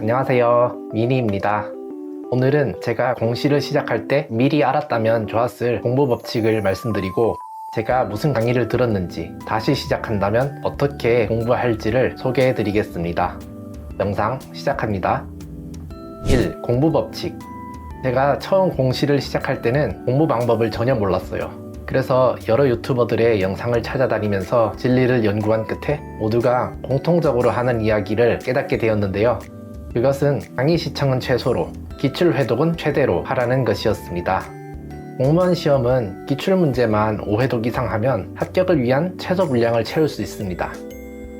안녕하세요, 미니입니다. 오늘은 제가 공시를 시작할 때 미리 알았다면 좋았을 공부 법칙을 말씀드리고, 제가 무슨 강의를 들었는지, 다시 시작한다면 어떻게 공부할지를 소개해 드리겠습니다. 영상 시작합니다. 1. 공부 법칙. 제가 처음 공시를 시작할 때는 공부 방법을 전혀 몰랐어요. 그래서 여러 유튜버들의 영상을 찾아다니면서 진리를 연구한 끝에 모두가 공통적으로 하는 이야기를 깨닫게 되었는데요. 그것은 강의 시청은 최소로, 기출 회독은 최대로 하라는 것이었습니다. 공무원 시험은 기출 문제만 5회독 이상 하면 합격을 위한 최소 분량을 채울 수 있습니다.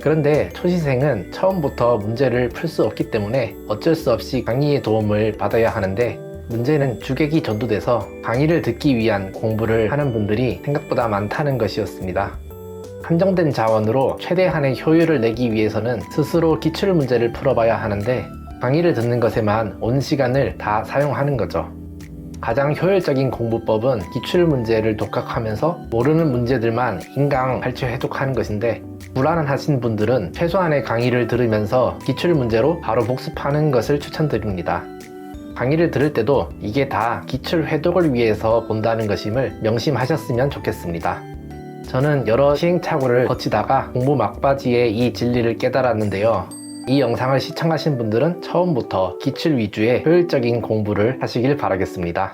그런데 초시생은 처음부터 문제를 풀 수 없기 때문에 어쩔 수 없이 강의의 도움을 받아야 하는데, 문제는 주객이 전도돼서 강의를 듣기 위한 공부를 하는 분들이 생각보다 많다는 것이었습니다. 한정된 자원으로 최대한의 효율을 내기 위해서는 스스로 기출 문제를 풀어봐야 하는데, 강의를 듣는 것에만 온 시간을 다 사용하는 거죠. 가장 효율적인 공부법은 기출 문제를 독학하면서 모르는 문제들만 인강 발췌 해독하는 것인데, 불안하신 분들은 최소한의 강의를 들으면서 기출 문제로 바로 복습하는 것을 추천드립니다. 강의를 들을 때도 이게 다 기출 회독을 위해서 본다는 것임을 명심하셨으면 좋겠습니다. 저는 여러 시행착오를 거치다가 공부 막바지에 이 진리를 깨달았는데요. 이 영상을 시청하신 분들은 처음부터 기출 위주의 효율적인 공부를 하시길 바라겠습니다.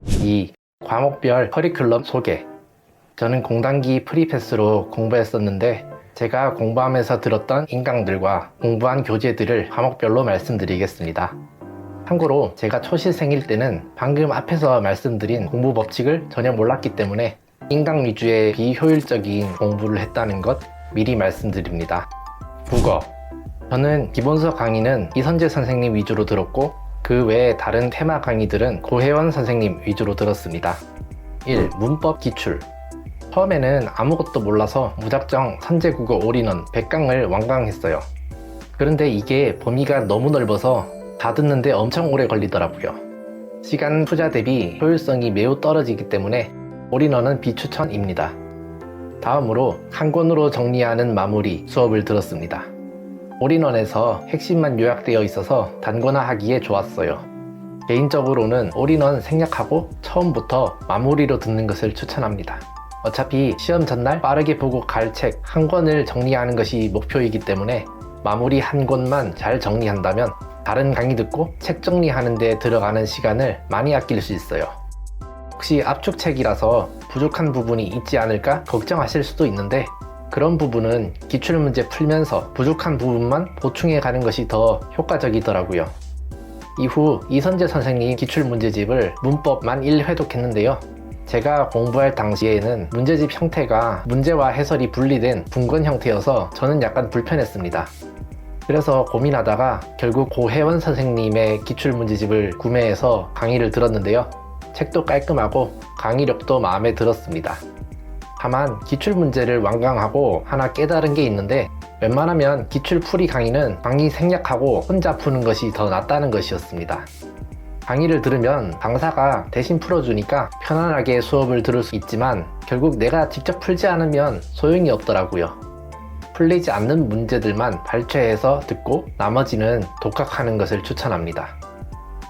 2. 과목별 커리큘럼 소개. 저는 공단기 프리패스로 공부했었는데, 제가 공부하면서 들었던 인강들과 공부한 교재들을 과목별로 말씀드리겠습니다. 참고로 제가 초시생일 때는 방금 앞에서 말씀드린 공부 법칙을 전혀 몰랐기 때문에 인강 위주의 비효율적인 공부를 했다는 것 미리 말씀드립니다. 국어. 저는 기본서 강의는 이선재 선생님 위주로 들었고, 그 외에 다른 테마 강의들은 고혜원 선생님 위주로 들었습니다. 1. 문법 기출. 처음에는 아무것도 몰라서 무작정 선제국어 올인원 100강을 완강했어요. 그런데 이게 범위가 너무 넓어서 다 듣는데 엄청 오래 걸리더라고요. 시간 투자 대비 효율성이 매우 떨어지기 때문에 올인원은 비추천입니다. 다음으로 한 권으로 정리하는 마무리 수업을 들었습니다. 올인원에서 핵심만 요약되어 있어서 단권화하기에 좋았어요. 개인적으로는 올인원 생략하고 처음부터 마무리로 듣는 것을 추천합니다. 어차피 시험 전날 빠르게 보고 갈 책 한 권을 정리하는 것이 목표이기 때문에 마무리 한 권만 잘 정리한다면 다른 강의 듣고 책 정리하는 데 들어가는 시간을 많이 아낄 수 있어요. 혹시 압축책이라서 부족한 부분이 있지 않을까 걱정하실 수도 있는데, 그런 부분은 기출문제 풀면서 부족한 부분만 보충해 가는 것이 더 효과적이더라고요. 이후 이선재 선생님 기출문제집을 문법만 1회독했는데요. 제가 공부할 당시에는 문제집 형태가 문제와 해설이 분리된 분권 형태여서 저는 약간 불편했습니다. 그래서 고민하다가 결국 고혜원 선생님의 기출문제집을 구매해서 강의를 들었는데요. 책도 깔끔하고 강의력도 마음에 들었습니다. 다만 기출문제를 완강하고 하나 깨달은 게 있는데, 웬만하면 기출풀이 강의는 강의 생략하고 혼자 푸는 것이 더 낫다는 것이었습니다. 강의를 들으면 강사가 대신 풀어주니까 편안하게 수업을 들을 수 있지만 결국 내가 직접 풀지 않으면 소용이 없더라고요. 풀리지 않는 문제들만 발췌해서 듣고 나머지는 독학하는 것을 추천합니다.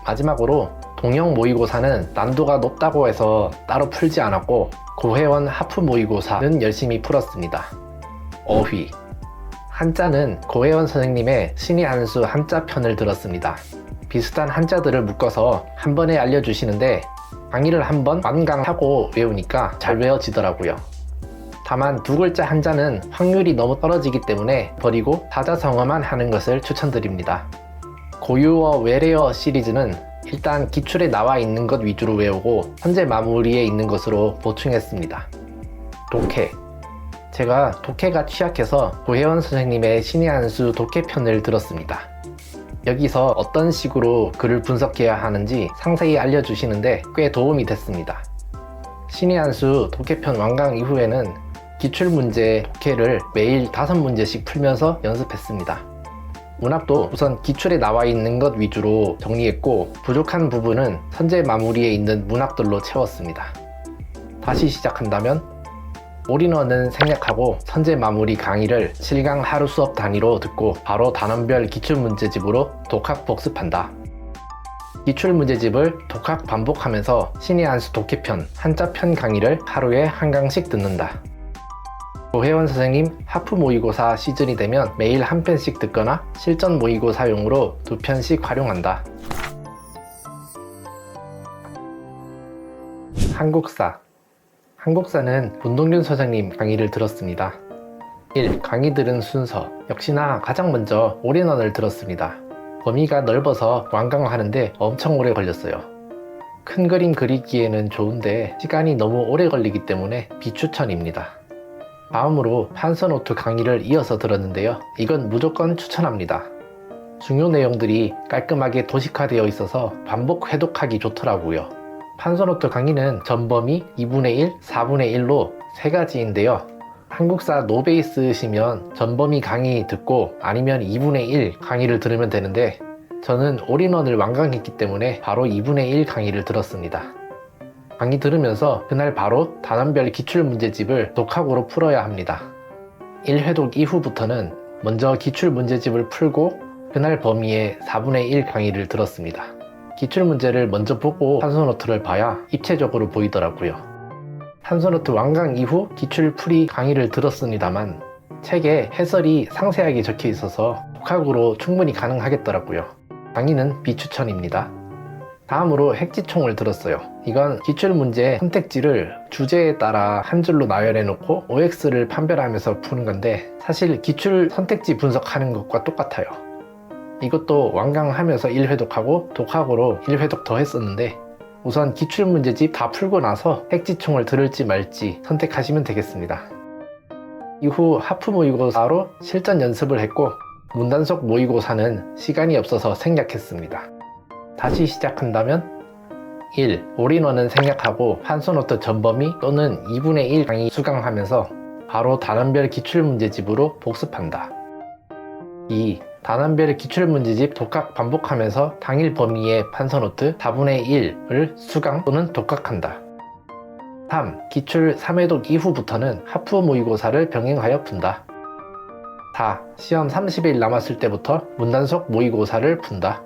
마지막으로 동영 모의고사는 난도가 높다고 해서 따로 풀지 않았고, 고혜원 하프 모의고사는 열심히 풀었습니다. 어휘. 한자는 고혜원 선생님의 신의 한수 한자 편을 들었습니다. 비슷한 한자들을 묶어서 한 번에 알려주시는데, 강의를 한 번 완강하고 외우니까 잘 외워지더라고요. 다만 두 글자 한자는 확률이 너무 떨어지기 때문에 버리고 사자성어만 하는 것을 추천드립니다. 고유어 외래어 시리즈는 일단 기출에 나와 있는 것 위주로 외우고 현재 마무리에 있는 것으로 보충했습니다. 독해. 제가 독해가 취약해서 고혜원 선생님의 신의 한수 독해편을 들었습니다. 여기서 어떤 식으로 글을 분석해야 하는지 상세히 알려주시는데 꽤 도움이 됐습니다. 신의 한수 독해편 완강 이후에는 기출문제 독해를 매일 5문제씩 풀면서 연습했습니다. 문학도 우선 기출에 나와 있는 것 위주로 정리했고, 부족한 부분은 선제 마무리에 있는 문학들로 채웠습니다. 다시 시작한다면 올인원은 생략하고 선제 마무리 강의를 실강 하루 수업 단위로 듣고 바로 단원별 기출문제집으로 독학 복습한다. 기출문제집을 독학 반복하면서 신의 한수 독해편, 한자편 강의를 하루에 한 강씩 듣는다. 조혜원 선생님 하프 모의고사 시즌이 되면 매일 한 편씩 듣거나 실전 모의고사용으로 2편씩 활용한다. 한국사는 문동균 선생님 강의를 들었습니다. 1. 강의 들은 순서. 역시나 가장 먼저 올인원을 들었습니다. 범위가 넓어서 완강하는데 엄청 오래 걸렸어요. 큰 그림 그리기에는 좋은데 시간이 너무 오래 걸리기 때문에 비추천입니다. 다음으로 판서노트 강의를 이어서 들었는데요. 이건 무조건 추천합니다. 중요 내용들이 깔끔하게 도식화되어 있어서 반복 회독하기 좋더라고요. 판서노트 강의는 전범위 2분의 1, 4분의 1로 3가지인데요. 한국사 노베이스시면 전범위 강의 듣고 아니면 2분의 1 강의를 들으면 되는데 저는 올인원을 완강했기 때문에 바로 2분의 1 강의를 들었습니다. 강의 들으면서 그날 바로 단원별 기출문제집을 독학으로 풀어야 합니다. 1회독 이후부터는 먼저 기출문제집을 풀고 그날 범위의 4분의 1 강의를 들었습니다. 기출문제를 먼저 보고 판서노트를 봐야 입체적으로 보이더라고요. 판서노트 완강 이후 기출풀이 강의를 들었습니다만 책에 해설이 상세하게 적혀 있어서 독학으로 충분히 가능하겠더라고요. 강의는 비추천입니다. 다음으로 핵지총을 들었어요. 이건 기출문제 선택지를 주제에 따라 한 줄로 나열해 놓고 OX를 판별하면서 푸는 건데 사실 기출 선택지 분석하는 것과 똑같아요. 이것도 완강하면서 1회독하고 독학으로 1회독 더 했었는데 우선 기출문제집 다 풀고 나서 핵지총을 들을지 말지 선택하시면 되겠습니다. 이후 하프 모의고사로 실전 연습을 했고 문단속 모의고사는 시간이 없어서 생략했습니다. 다시 시작한다면 1. 올인원은 생략하고 판서노트 전범위 또는 2분의 1 강의 수강하면서 바로 단원별 기출문제집으로 복습한다. 2. 단원별 기출문제집 독학 반복하면서 당일 범위의 판서노트 4분의 1을 수강 또는 독학한다. 3. 기출 3회독 이후부터는 하프 모의고사를 병행하여 푼다. 4. 시험 30일 남았을 때부터 문단속 모의고사를 푼다.